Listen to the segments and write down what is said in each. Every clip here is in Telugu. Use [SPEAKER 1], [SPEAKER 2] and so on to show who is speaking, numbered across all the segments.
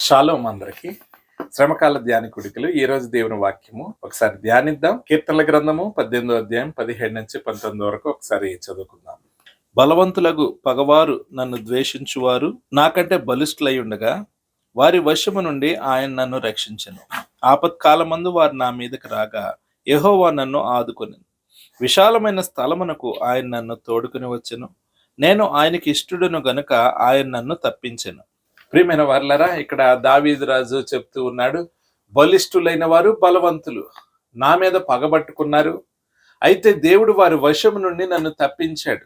[SPEAKER 1] షాలోమ్ అందరికి శ్రమకాల ధ్యానికుడికలు ఈ రోజు దేవుని వాక్యము ఒకసారి ధ్యానిద్దాం. కీర్తనల గ్రంథము 18వ అధ్యాయం 17 నుంచి 19 వరకు ఒకసారి చదువుకుందాం. బలవంతులకు పగవారు నన్ను ద్వేషించువారు నాకంటే బలిష్ఠులై ఉండగా వారి వశము నుండి ఆయన నన్ను రక్షించెను. ఆపత్కాలమందు వారు నా మీదకి రాగా యెహోవా నన్ను ఆదుకొనెను. విశాలమైన స్థలమునకు ఆయన నన్ను తోడుకుని వచ్చెను. నేను ఆయనకి ఇష్టడును గనుక ఆయన నన్ను తప్పించెను. ప్రియమైన వారలారా, ఇక్కడ దావీదు రాజు చెప్తూ ఉన్నాడు, బలిష్ఠులైన వారు బలవంతులు నా మీద పగబట్టుకున్నారు, అయితే దేవుడు వారి వశము నుండి నన్ను తప్పించాడు.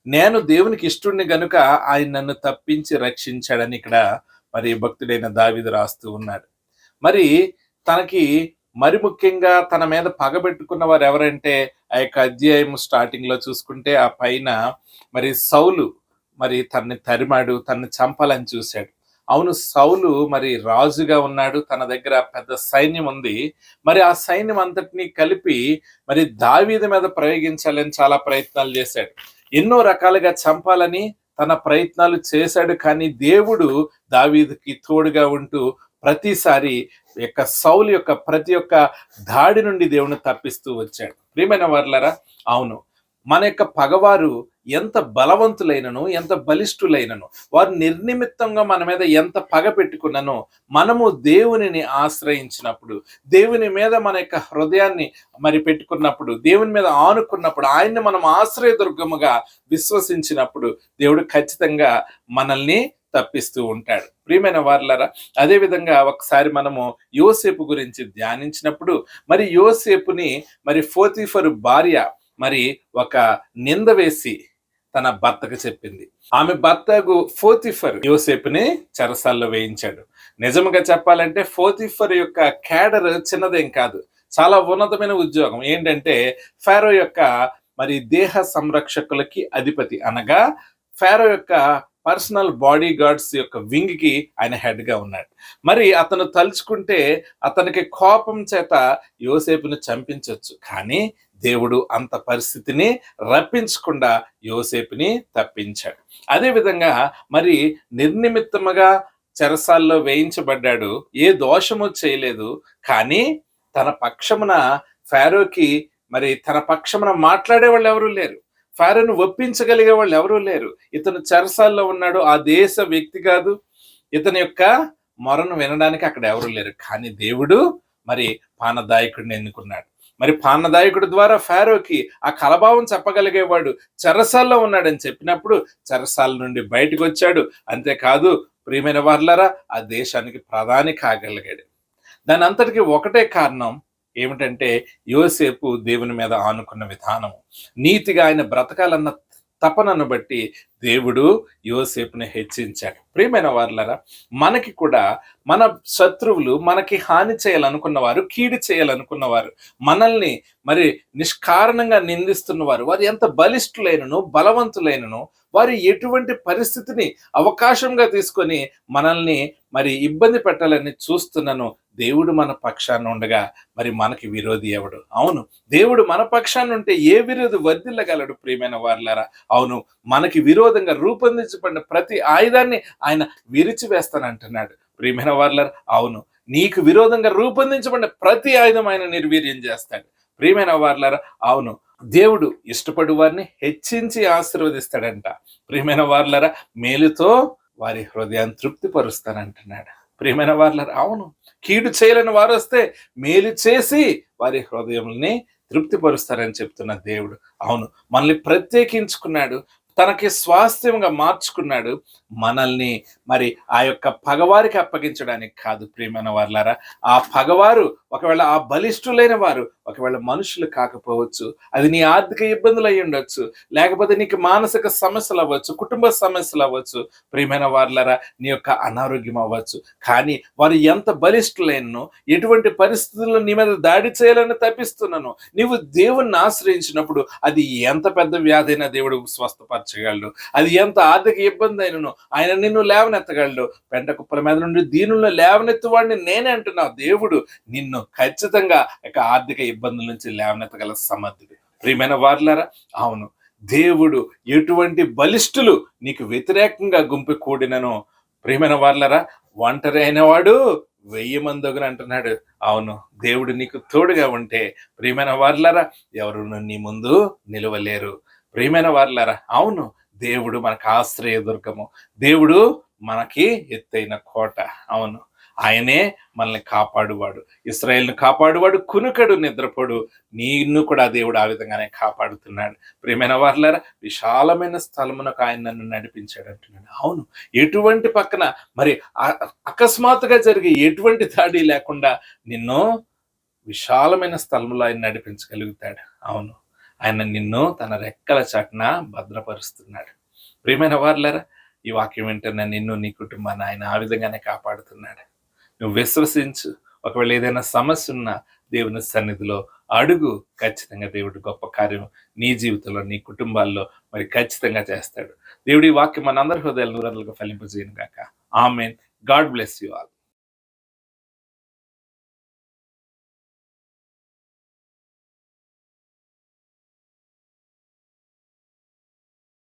[SPEAKER 1] నేను దేవునికి ఇష్టుడిని గనుక ఆయన నన్ను తప్పించి రక్షించాడని ఇక్కడ మరి భక్తుడైన దావీదు రాస్తూ ఉన్నాడు. మరి తనకి మరి ముఖ్యంగా తన మీద పగబెట్టుకున్న వారు ఎవరంటే, ఆ యొక్క అధ్యాయం స్టార్టింగ్ లో చూసుకుంటే ఆ పైన మరి సౌలు మరి తనని తరిమాడు, తనని చంపాలని చూశాడు. అవును, సౌలు మరి రాజుగా ఉన్నాడు, తన దగ్గర పెద్ద సైన్యం ఉంది. మరి ఆ సైన్యం అంతటినీ కలిపి మరి దావీదు మీద ప్రయోగించాలని చాలా ప్రయత్నాలు చేశాడు. ఎన్నో రకాలుగా చంపాలని తన ప్రయత్నాలు చేశాడు. కానీ దేవుడు దావీదుకి తోడుగా ఉంటూ ప్రతిసారి యొక్క సౌలు యొక్క ప్రతి ఒక్క దాడి నుండి దేవుని తప్పిస్తూ వచ్చాడు. ప్రియమైన వారలారా, అవును, మన యొక్క పగవారు ఎంత బలవంతులైనను, ఎంత బలిష్ఠులైనను, వారు నిర్నిమిత్తంగా మన మీద ఎంత పగ పెట్టుకున్నను, మనము దేవునిని ఆశ్రయించినప్పుడు, దేవుని మీద మన యొక్క హృదయాన్ని మరి పెట్టుకున్నప్పుడు, దేవుని మీద ఆనుకున్నప్పుడు, ఆయన్ని మనం ఆశ్రయదుర్గముగా విశ్వసించినప్పుడు దేవుడు ఖచ్చితంగా మనల్ని తప్పిస్తూ ఉంటాడు. ప్రియమైన వారలారా, అదే విధంగా ఒకసారి మనము యోసేపు గురించి ధ్యానించినప్పుడు, మరి యోసేపుని మరి పోతీఫరు భార్య మరి ఒక నింద వేసి తన భర్తకు చెప్పింది. ఆమె భర్తకు పోతీఫర్ యోసేపుని చెరసాల్లో వేయించాడు. నిజంగా చెప్పాలంటే పోతీఫర్ యొక్క క్యాడర్ చిన్నదేం కాదు, చాలా ఉన్నతమైన ఉద్యోగం. ఏంటంటే ఫారో యొక్క మరి దేహ సంరక్షకులకి అధిపతి, అనగా ఫారో యొక్క పర్సనల్ బాడీ గార్డ్స్ యొక్క వింగ్ కి ఆయన హెడ్ గా ఉన్నాడు. మరి అతను తలుచుకుంటే అతనికి కోపం చేత యోసేపుని చంపించవచ్చు, కానీ దేవుడు అంత పరిస్థితిని రప్పించకుండా యోసేపుని తప్పించాడు. అదేవిధంగా మరి నిర్నిమిత్తముగా చెరసాల్లో వేయించబడ్డాడు, ఏ దోషము చేయలేదు, కానీ తన పక్షమున ఫారోకి మరి తన పక్షమున మాట్లాడే వాళ్ళు ఎవరూ లేరు, ఫారోను ఒప్పించగలిగే వాళ్ళు ఎవరూ లేరు. ఇతను చెరసాల్లో ఉన్నాడు, ఆ దేశ వ్యక్తి కాదు, ఇతని యొక్క మొరను వినడానికి అక్కడ ఎవరూ లేరు. కానీ దేవుడు మరి పానదాయకుడిని ఎన్నుకున్నాడు. మరి పానదాయకుడి ద్వారా ఫారోకి ఆ కలభావం చెప్పగలిగేవాడు చెరసాల్లో ఉన్నాడని చెప్పినప్పుడు చెరసాల నుండి బయటకు వచ్చాడు. అంతేకాదు ప్రియమైన వారలారా, ఆ దేశానికి ప్రధాని కాగలిగాడు. దాని అంతటికి ఒకటే కారణం ఏమిటంటే యోసేపు దేవుని మీద ఆనుకున్న విధానం, నీతిగా ఆయన బ్రతకాలన్న తపనను బట్టి దేవుడు యోసేపుని హెచ్చించాడు. ప్రియమైన వారలారా, మనకి కూడా మన శత్రువులు మనకి హాని చేయాలనుకున్నవారు, కీడు చేయాలనుకున్నవారు, మనల్ని మరి నిష్కారణంగా నిందిస్తున్నవారు, వారు ఎంత బలిష్ఠులైనను బలవంతులైనను, వారు ఎటువంటి పరిస్థితిని అవకాశంగా తీసుకొని మనల్ని మరి ఇబ్బంది పెట్టాలని చూస్తున్నాను. దేవుడు మన పక్షాన ఉండగా మరి మనకి విరోధి ఎవడు? అవును, దేవుడు మన పక్షాన ఉంటే ఏ విరోధి వర్ధిల్లగలడు? ప్రియమైన వారలారా, అవును, మనకి విరోధంగా రూపొందించబడిన ప్రతి ఆయుధాన్ని ఆయన విరిచివేస్తానంటున్నాడు. ప్రియమైన వారలారా, అవును, నీకు విరోధంగా రూపొందించబడిన ప్రతి ఆయుధం ఆయన నిర్వీర్యం చేస్తాడు. ప్రియమైన వారలారా, అవును, దేవుడు ఇష్టపడు వారిని హెచ్చించి ఆశీర్వదిస్తాడంట. ప్రియమైన వారలారా, మేలుతో వారి హృదయాన్ని తృప్తిపరుస్తానంటున్నాడు. ప్రియమైన వారలారా, అవును, కీడు చేయలేని వారు వస్తే మేలు చేసి వారి హృదయంని తృప్తిపరుస్తారని చెప్తున్న దేవుడు. అవును, మనల్ని ప్రత్యేకించుకున్నాడు, తనకి స్వాస్థ్యంగా మార్చుకున్నాడు. మనల్ని మరి ఆ యొక్క పగవారికి అప్పగించడానికి కాదు. ప్రియమైన వారలారా, ఆ పగవారు ఒకవేళ ఆ బలిష్ఠులైన వారు ఒకవేళ మనుషులు కాకపోవచ్చు, అది నీ ఆర్థిక ఇబ్బందులు అయి ఉండొచ్చు, లేకపోతే నీకు మానసిక సమస్యలు అవ్వచ్చు, కుటుంబ సమస్యలు అవ్వచ్చు, ప్రియమైన వారలారా నీ యొక్క అనారోగ్యం అవ్వచ్చు. కానీ వారు ఎంత బలిష్ఠులైనను, ఎటువంటి పరిస్థితుల్లో నీ మీద దాడి చేయాలని తప్పిస్తున్నాను, నీవు దేవుణ్ణి ఆశ్రయించినప్పుడు అది ఎంత పెద్ద వ్యాధి అయినా దేవుడు స్వస్థపరచగలడు, అది ఎంత ఆర్థిక ఇబ్బంది అయినను ఆయన నిన్ను లేవనెత్తగలడు. పెంట కుప్పల మీద నుండి దీనులను లేవనెత్తువాడిని నేనే అంటున్నావు. దేవుడు నిన్ను ఖచ్చితంగా ఇక ఆర్థిక ఇబ్బందుల నుంచి లేవనెత్తగల సమర్థుడు. ప్రియమైన వారలారా, అవును, దేవుడు ఎటువంటి బలిష్ఠులు నీకు వ్యతిరేకంగా గుంపు కూడినను ప్రియమైన వారలారా ఒంటరి అయినవాడు 1000 మందొగరు అంటున్నాడు. అవును, దేవుడు నీకు తోడుగా ఉంటే ప్రియమైన వారలారా ఎవరు నీ ముందు నిలవలేరు. ప్రియమైన వారలారా, అవును, దేవుడు మనకు ఆశ్రయదుర్గము, దేవుడు మనకి ఎత్తైన కోట. అవును, ఆయనే మనల్ని కాపాడువాడు, ఇశ్రాయేలును కాపాడువాడు, కునుకడు నిద్రపోడు. నిన్ను కూడా దేవుడు ఆ విధంగానే కాపాడుతున్నాడు. ప్రియమైన వారలారా, విశాలమైన స్థలమునకు ఆయన నన్ను నడిపించాడు అంటున్నాడు. అవును, ఎటువంటి పక్కన మరి అకస్మాత్తుగా జరిగే ఎటువంటి దాడి లేకుండా నిన్ను విశాలమైన స్థలంలో ఆయన నడిపించగలుగుతాడు. అవును, ఆయన నిన్ను తన రెక్కల చాటున భద్రపరుస్తున్నాడు. ప్రియమైన వారలారా, ఈ వాక్యం వింటున్న నిన్ను, నీ కుటుంబాన్ని ఆయన ఆ విధంగానే కాపాడుతున్నాడు. నువ్వు విశ్వసించు. ఒకవేళ ఏదైనా సమస్య ఉన్నా దేవుని సన్నిధిలో అడుగు. ఖచ్చితంగా దేవుడు గొప్ప కార్యం నీ జీవితంలో, నీ కుటుంబాల్లో మరి ఖచ్చితంగా చేస్తాడు. దేవుడి వాక్యం మనందరి హృదయాలను ఫలింపజేయను గాక. Amen. God bless you all.